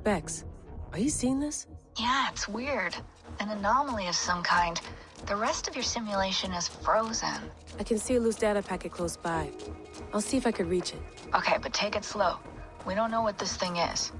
Bex, are you seeing this? Yeah, it's weird. An anomaly of some kind. The rest of your simulation is frozen. I can see a loose data packet close by. I'll see if I could reach it. Okay, but take it slow. We don't know what this thing is.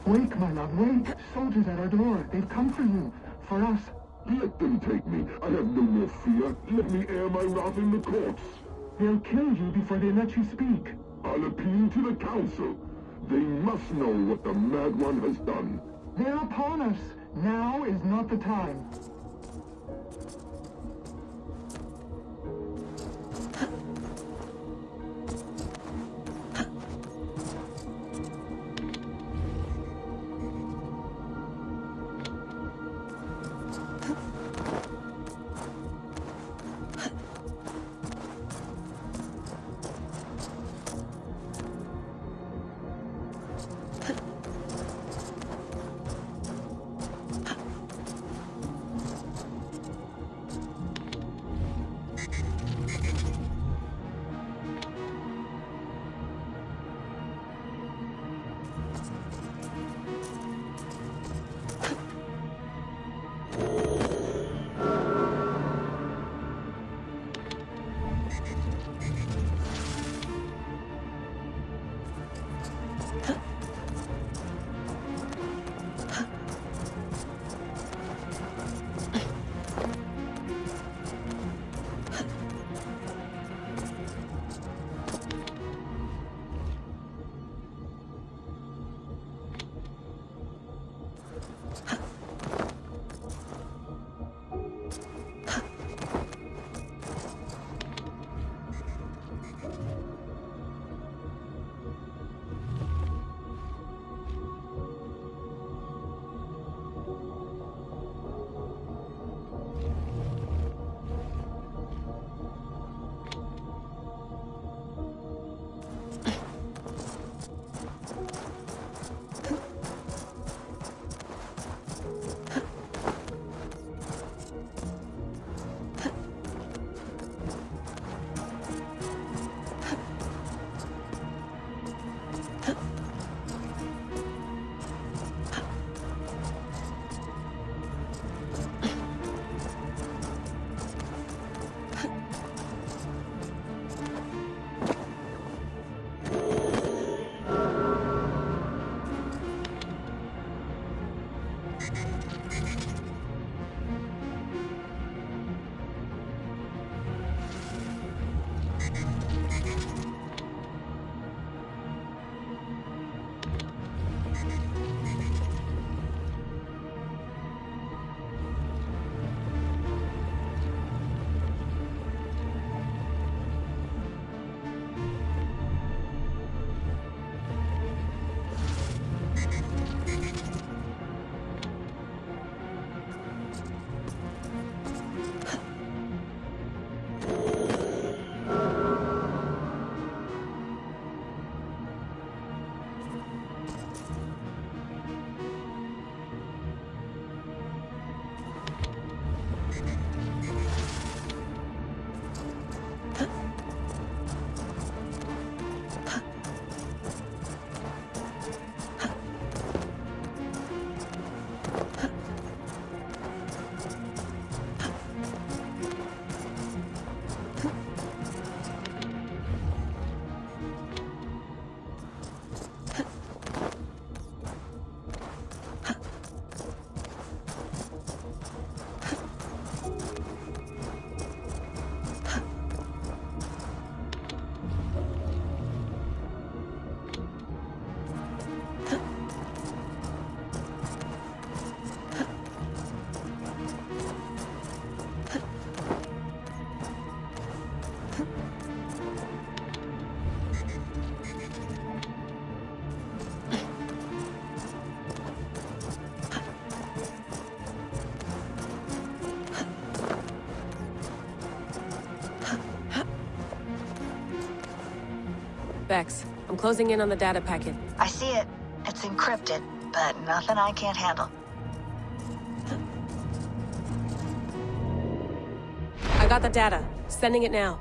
Wake, my love, wait! Soldiers at our door. They've come for you. For us. Let them take me. I have no more fear. Let me air my wrath in the courts. They'll kill you before they let you speak. I'll appeal to the council. They must know what the Mad One has done. They're upon us. Now is not the time. Bex, I'm closing in on the data packet. I see it. It's encrypted, but nothing I can't handle. I got the data. Sending it now.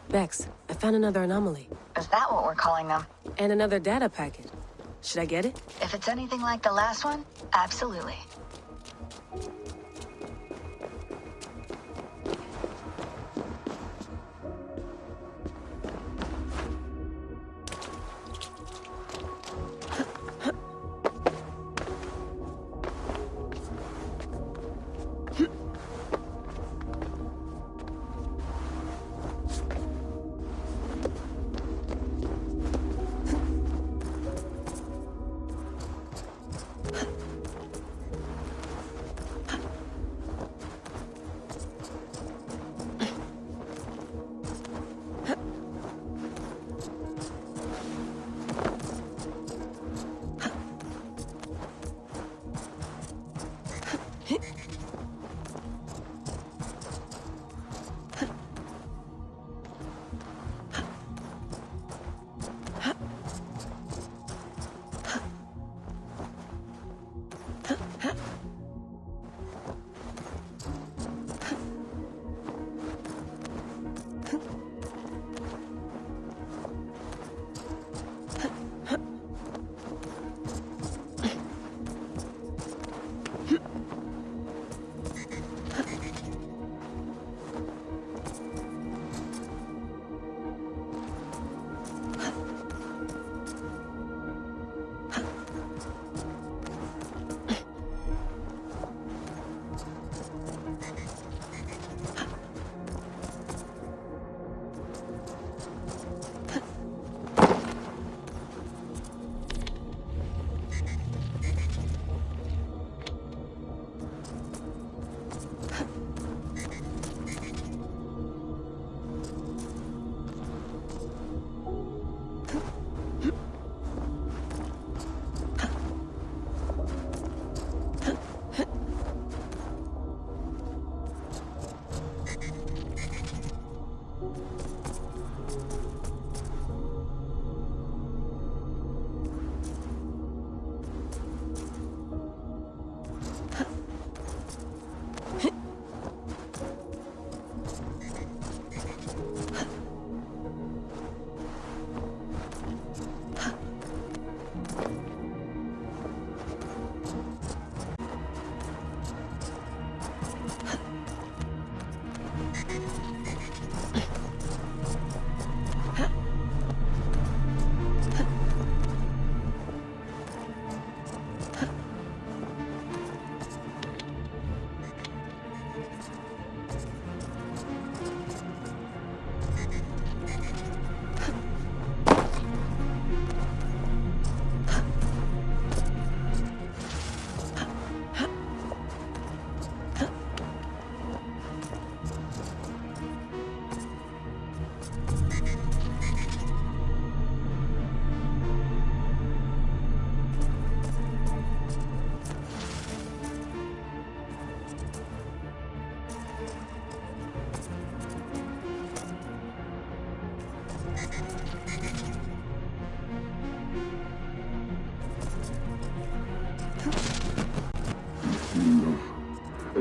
Bex, I found another anomaly. Is that what we're calling them? And another data packet. Should I get it? If it's anything like the last one, absolutely.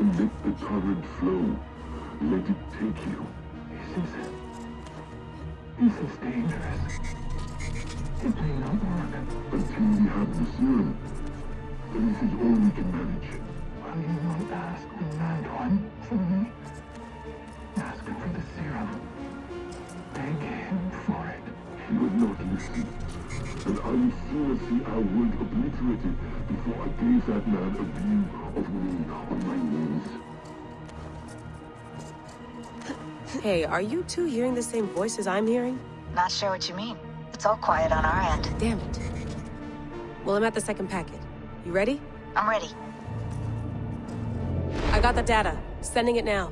and let the current flow. Let it take you. This is dangerous. It may not work. Until we have the serum. This is all we can manage. Will you not ask the Mad One for me? Ask him for the serum. Beg him for it. He would not listen. And I would sooner see our world obliterated before I gave that man a view of me on my knees. Hey, are you two hearing the same voices I'm hearing? Not sure what you mean. It's all quiet on our end. Damn it. Well, I'm at the second packet. You ready? I'm ready. I got the data. Sending it now.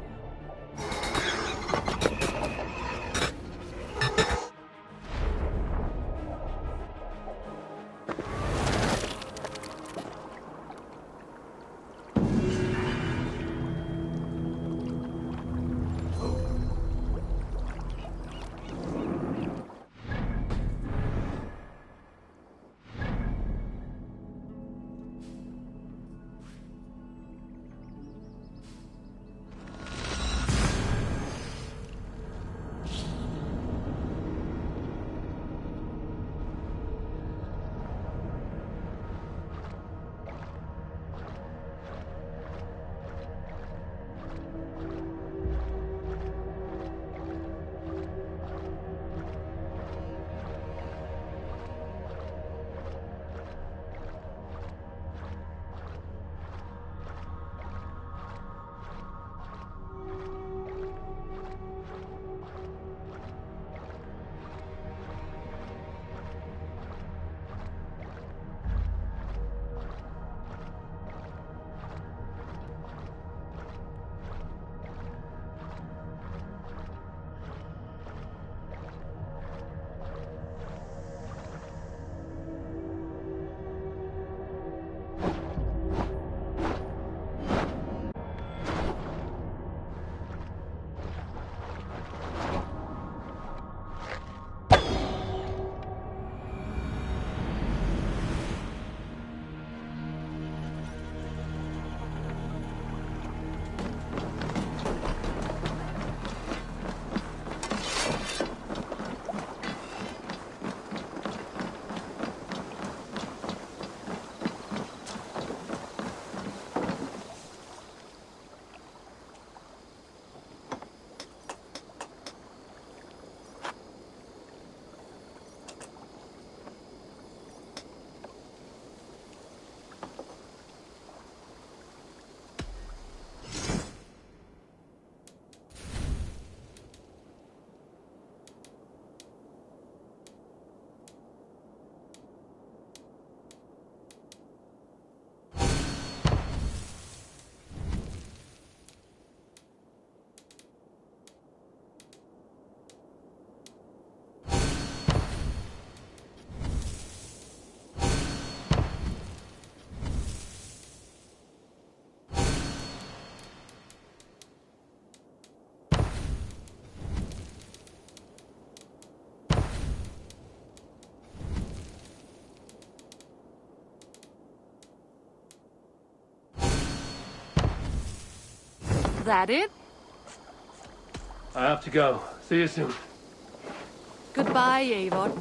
That it? I have to go. See you soon. Goodbye, Eivor.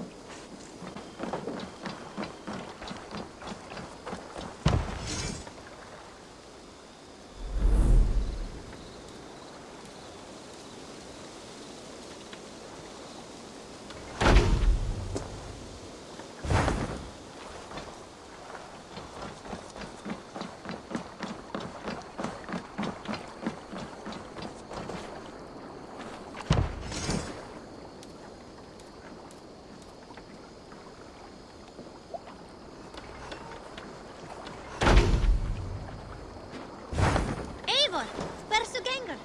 Eivor, verso Gengar.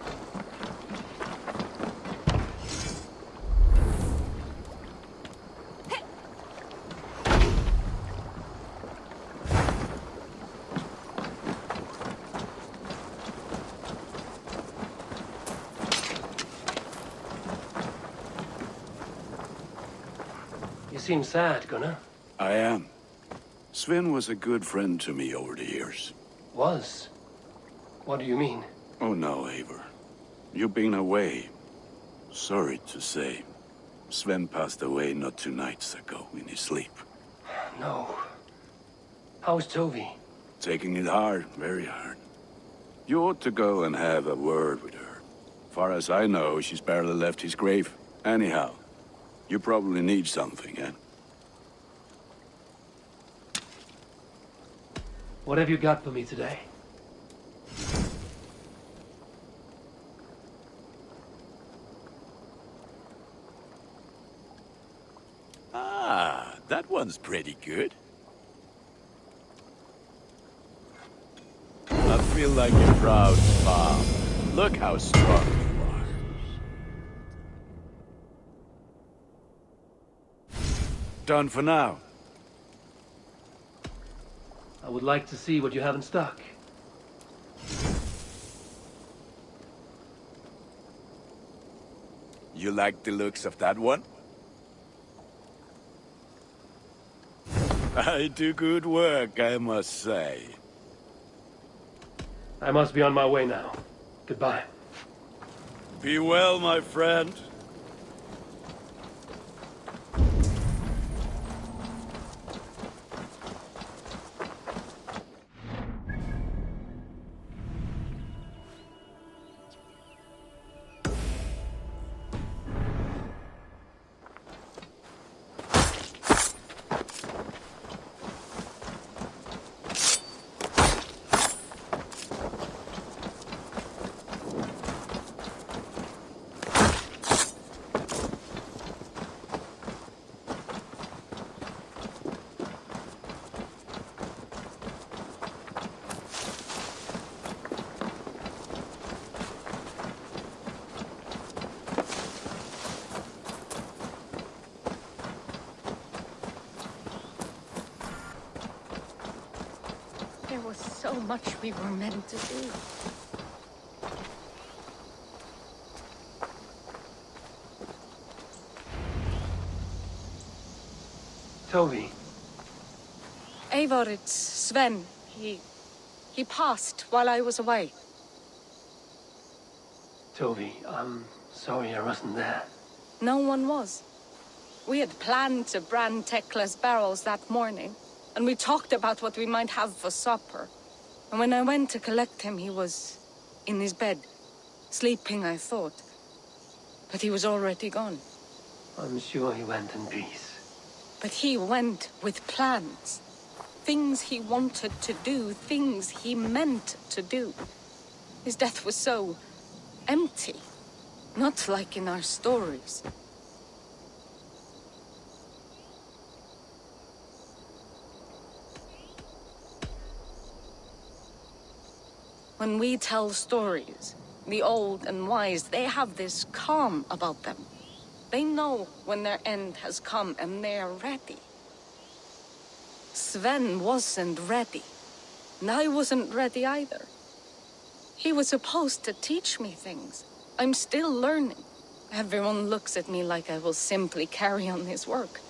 You seem sad, Gunnar. I am. Sven was a good friend to me over the years. Was? What do you mean? Oh no, Eivor. You've been away. Sorry to say. Sven passed away not 2 nights ago in his sleep. No. How's Toby? Taking it hard, very hard. You ought to go and have a word with her. Far as I know, she's barely left his grave. Anyhow, you probably need something, eh? What have you got for me today? Ah, that one's pretty good. I feel like a proud father. Look how strong you are. Done for now. I would like to see what you have in stock. You like the looks of that one? I do good work, I must say. I must be on my way now. Goodbye. Be well, my friend. There was so much we were meant to do. Toby. Eivor, it's Sven. He passed while I was away. Toby, I'm sorry I wasn't there. No one was. We had planned to brand Tekla's barrels that morning, and we talked about what we might have for supper. And when I went to collect him, he was in his bed, sleeping, I thought. But he was already gone. I'm sure he went in peace. But he went with plans. Things he wanted to do, things he meant to do. His death was so empty, not like in our stories. When we tell stories, the old and wise, they have this calm about them. They know when their end has come and they're ready. Sven wasn't ready, and I wasn't ready either. He was supposed to teach me things. I'm still learning. Everyone looks at me like I will simply carry on his work,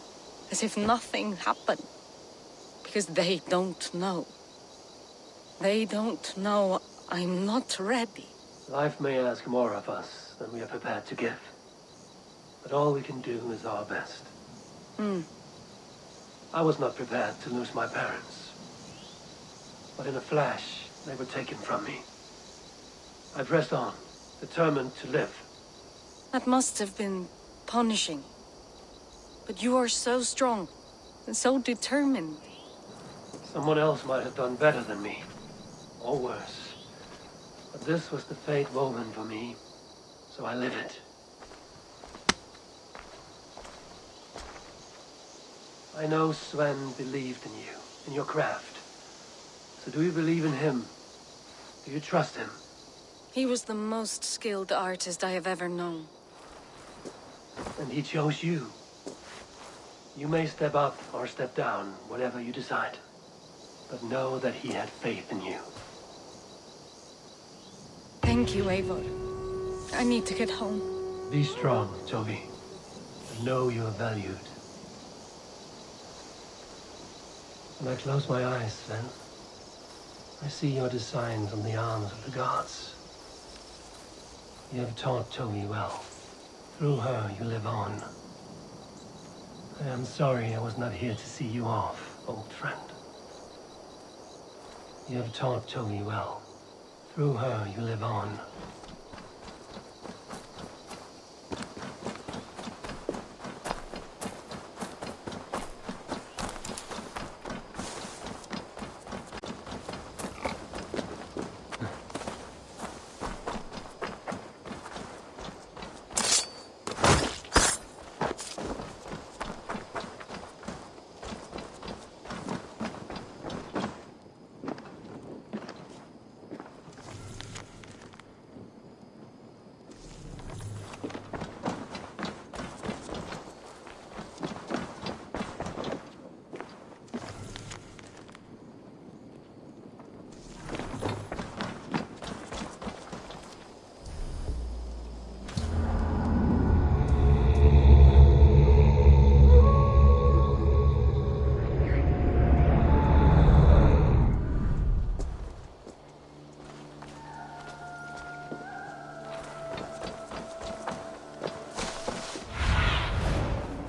as if nothing happened. Because they don't know. They don't know I'm not ready. Life may ask more of us than we are prepared to give. But all we can do is our best. I was not prepared to lose my parents. But in a flash, they were taken from me. I pressed on, determined to live. That must have been punishing. But you are so strong and so determined. Someone else might have done better than me, or worse. But this was the fate woven for me, so I live it. I know Sven believed in you, in your craft. So do you believe in him? Do you trust him? He was the most skilled artist I have ever known. And he chose you. You may step up or step down, whatever you decide. But know that he had faith in you. Thank you, Eivor. I need to get home. Be strong, Toby. And know you are valued. When I close my eyes, Sven, I see your designs on the arms of the gods. You have taught Toby well. Through her, you live on. I am sorry I was not here to see you off, old friend. You have taught Toby well. Through her, you live on.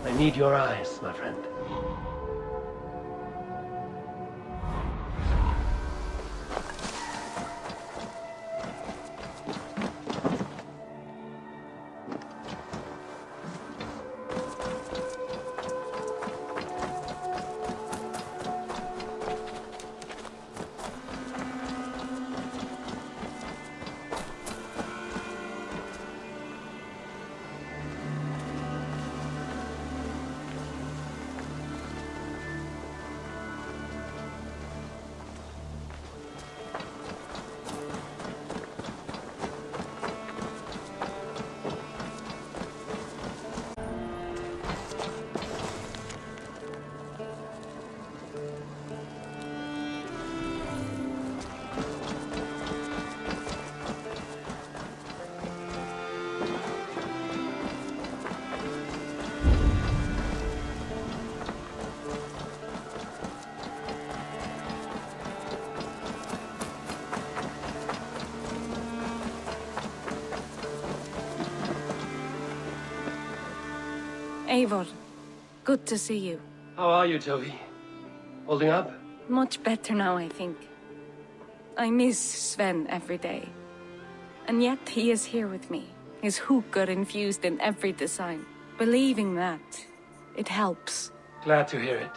I need your eyes, my friend. Eivor, good to see you. How are you, Toby? Holding up? Much better now, I think. I miss Sven every day. And yet he is here with me. His hookah infused in every design. Believing that, it helps. Glad to hear it.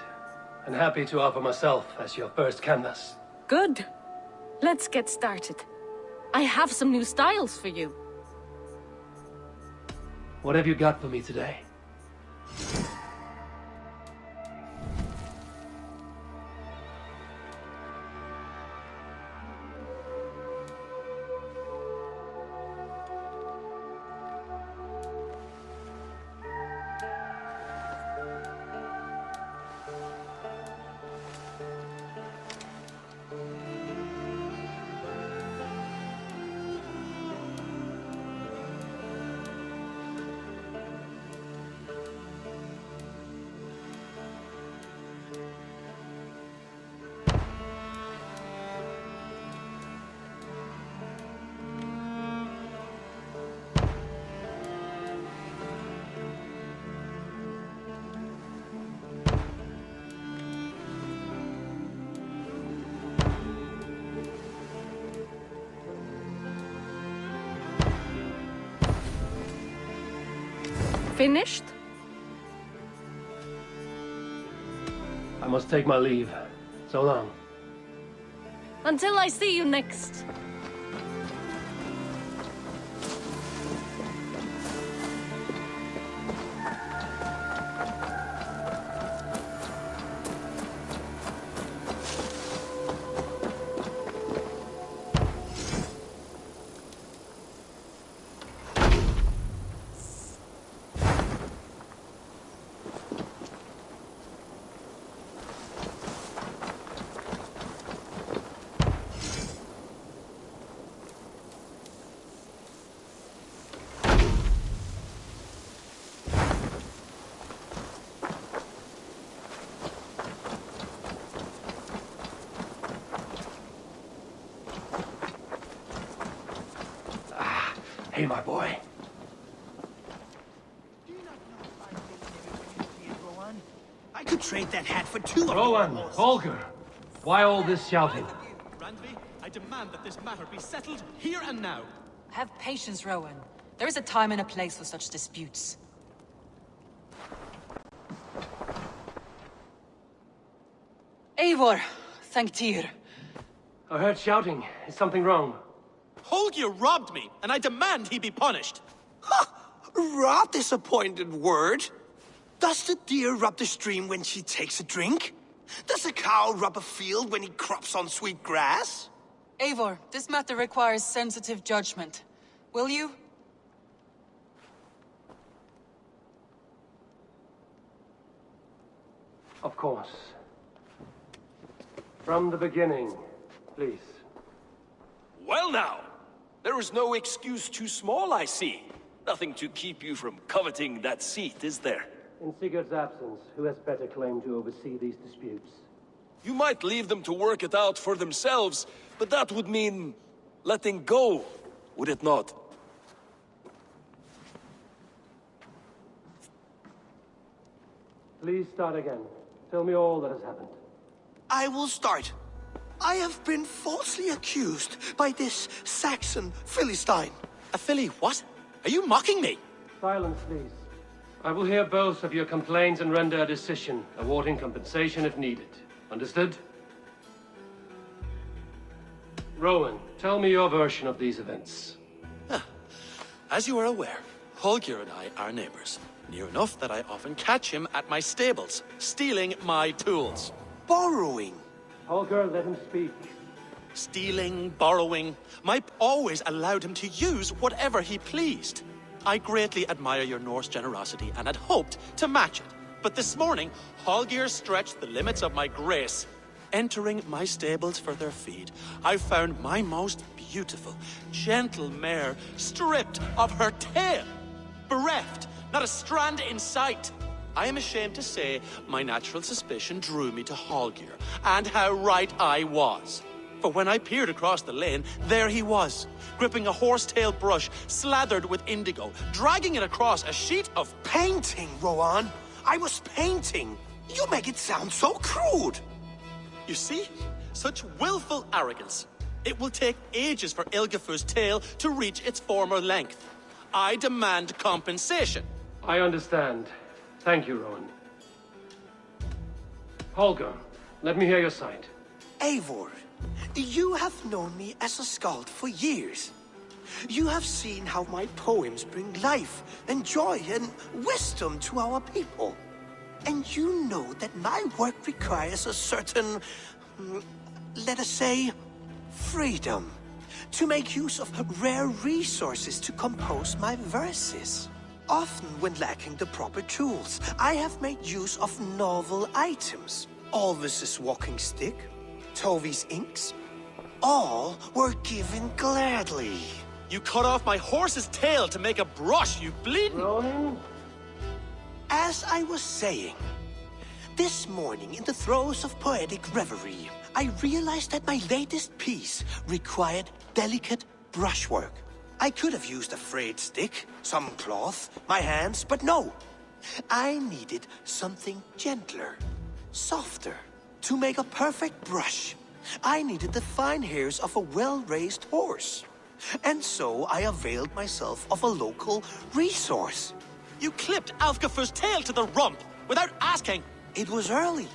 And happy to offer myself as your first canvas. Good. Let's get started. I have some new styles for you. What have you got for me today? Finished? I must take my leave. So long. Until I see you next. Hey, my boy. I could trade that hat for two of Rowan, yours. Holger, why all this shouting? Randvi, I demand that this matter be settled here and now. Have patience, Rowan. There is a time and a place for such disputes. Eivor, thank Tyr. I heard shouting. Is something wrong? Holger robbed me, and I demand he be punished. Ha! Rot disappointed word. Does the deer rub the stream when she takes a drink? Does a cow rub a field when he crops on sweet grass? Eivor, this matter requires sensitive judgment. Will you? Of course. From the beginning, please. Well now, there is no excuse too small, I see. Nothing to keep you from coveting that seat, is there? In Sigurd's absence, who has better claim to oversee these disputes? You might leave them to work it out for themselves, but that would mean letting go, would it not? Please start again. Tell me all that has happened. I will start. I have been falsely accused by this Saxon Philistine. A Philly what? Are you mocking me? Silence, please. I will hear both of your complaints and render a decision, awarding compensation if needed. Understood? Rowan, tell me your version of these events. As you are aware, Holger and I are neighbors. Near enough that I often catch him at my stables, stealing my tools. Borrowing. Holger, let him speak. Stealing, borrowing. Mike always allowed him to use whatever he pleased. I greatly admire your Norse generosity and had hoped to match it. But this morning, Holger stretched the limits of my grace. Entering my stables for their feed, I found my most beautiful, gentle mare stripped of her tail. Bereft, not a strand in sight. I am ashamed to say my natural suspicion drew me to Holger, and how right I was. For when I peered across the lane, there he was, gripping a horsetail brush slathered with indigo, dragging it across a sheet of painting, Rowan. I was painting. You make it sound so crude. You see? Such willful arrogance. It will take ages for Ilgafur's tail to reach its former length. I demand compensation. I understand. Thank you, Rowan. Holger, let me hear your side. Eivor, you have known me as a skald for years. You have seen how my poems bring life and joy and wisdom to our people. And you know that my work requires a certain, let us say, freedom. To make use of rare resources to compose my verses. Often when lacking the proper tools, I have made use of novel items. Alvis's walking stick, Tovi's inks, all were given gladly. You cut off my horse's tail to make a brush, you bleeding... Rowan? As I was saying, this morning in the throes of poetic reverie, I realized that my latest piece required delicate brushwork. I could have used a frayed stick, some cloth, my hands, but no. I needed something gentler, softer. To make a perfect brush, I needed the fine hairs of a well-raised horse. And so I availed myself of a local resource. You clipped Alfgafur's tail to the rump without asking. It was early.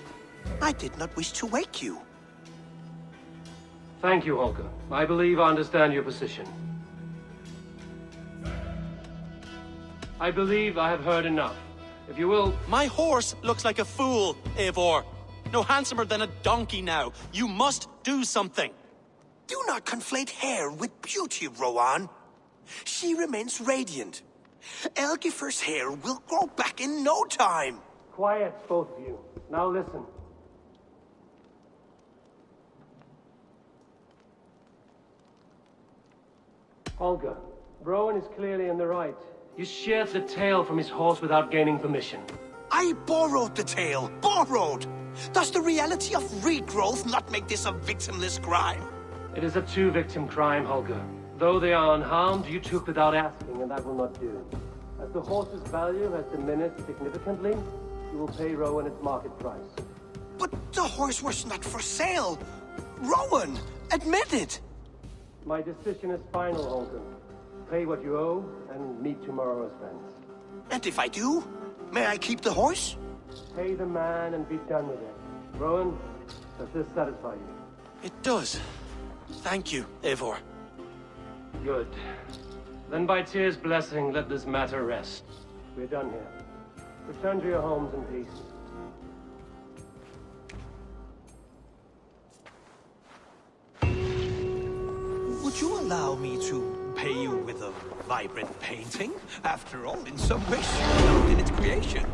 I did not wish to wake you. Thank you, Holger. I believe I understand your position. I believe I have heard enough. If you will... My horse looks like a fool, Eivor. No handsomer than a donkey now. You must do something. Do not conflate hair with beauty, Rowan. She remains radiant. Elgifur's hair will grow back in no time. Quiet, both of you. Now listen. Holger, Rowan is clearly in the right. You sheared the tail from his horse without gaining permission. I borrowed the tail. Borrowed! Does the reality of regrowth not make this a victimless crime? It is a two-victim crime, Holger. Though they are unharmed, you took without asking, and that will not do. As the horse's value has diminished significantly, you will pay Rowan its market price. But the horse was not for sale. Rowan, admit it. My decision is final, Holden. Pay what you owe, and meet tomorrow as friends. And if I do, may I keep the horse? Pay the man and be done with it. Rowan, does this satisfy you? It does. Thank you, Eivor. Good. Then by Tyr's blessing, let this matter rest. We're done here. Return to your homes in peace. Would you allow me to pay you with a vibrant painting? After all, in some ways, you helped in its creation.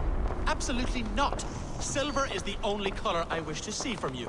Absolutely not. Silver is the only color I wish to see from you.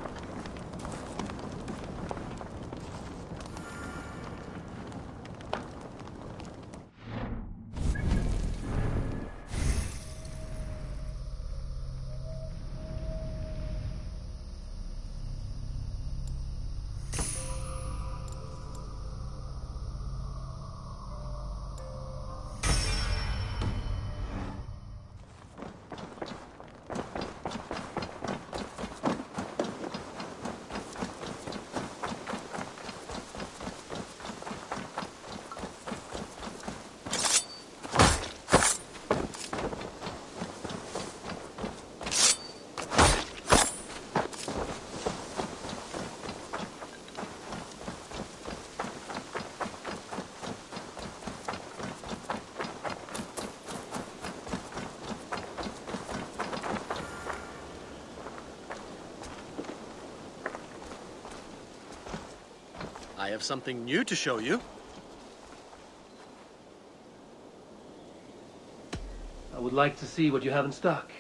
I have something new to show you. I would like to see what you have in stock.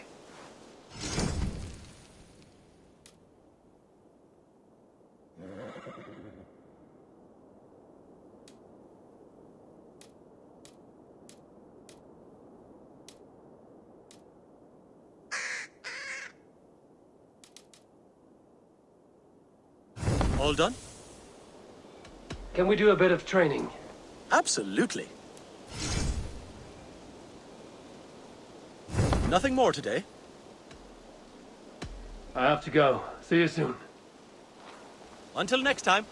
All done? Can we do a bit of training? Absolutely. Nothing more today. I have to go. See you soon. Until next time.